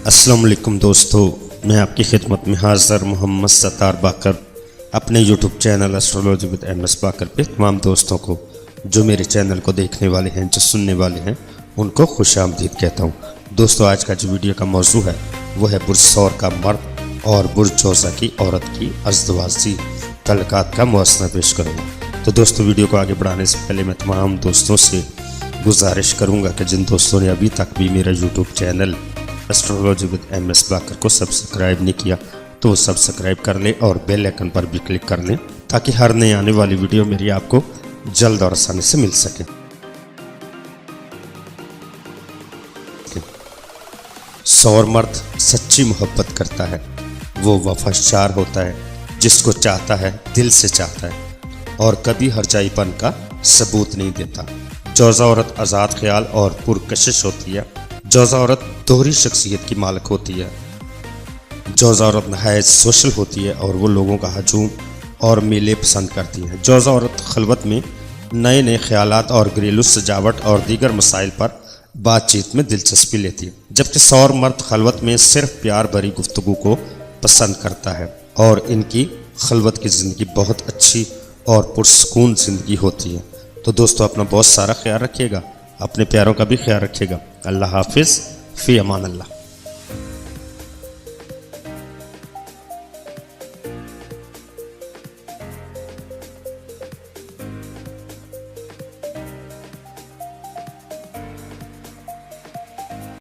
अस्सलाम वालेकुम दोस्तों, मैं आपकी खिदमत में हाज़िर मोहम्मद सत्तार बाकर अपने YouTube channel astrology with MS Bakar पे तमाम दोस्तों को जो मेरे चैनल को देखने वाले हैं, जो सुनने वाले हैं, उनको खुशामदीद कहता हूँ। दोस्तों, आज का जो वीडियो का मौजू है वो है बुर्ज सौर का मर्द और बुर्ज जोज़ा की औरत की अज़दवाजी तल्क़ात का मुआसना पेश करूँगा। तो दोस्तों, वीडियो को आगे बढ़ाने से पहले मैं तमाम दोस्तों से गुजारिश करूँगा कि जिन दोस्तों ने अभी तक भी मेरा YouTube channel astrology with MS Bakar को सब्सक्राइब नहीं किया तो वो सब्सक्राइब कर लें और बेल आइकन पर भी क्लिक कर लें ताकि हर नई आने वाली वीडियो मेरी आपको जल्द और आसानी से मिल सके। सौर मर्द सच्ची मोहब्बत करता है, वो वफादार होता है, जिसको चाहता है दिल से चाहता है और कभी हरजाईपन का सबूत नहीं देता। जोज़ा औरत आज़ाद ख्याल और पुरकशिश होती है। जोज़ा औरत दोहरी शख्सियत की मालिक होती है। जोज़ा औरत नहायत सोशल होती है और वो लोगों का हजूम और मेले पसंद करती है। जोज़ा औरत खलवत में नए नए ख्यालात और घरेलू सजावट और दीगर मसाइल पर बातचीत में दिलचस्पी लेती है, जबकि सौर मर्द खलवत में सिर्फ प्यार भरी गुफ्तगू को पसंद करता है और इनकी खलवत की ज़िंदगी बहुत अच्छी और पुरसकून ज़िंदगी होती है। तो दोस्तों, अपना बहुत सारा ख्याल रखिएगा, अपने प्यारों का भी ख्याल रखिएगा। अल्लाह हाफिज़, फ़ी अमान अल्लाह।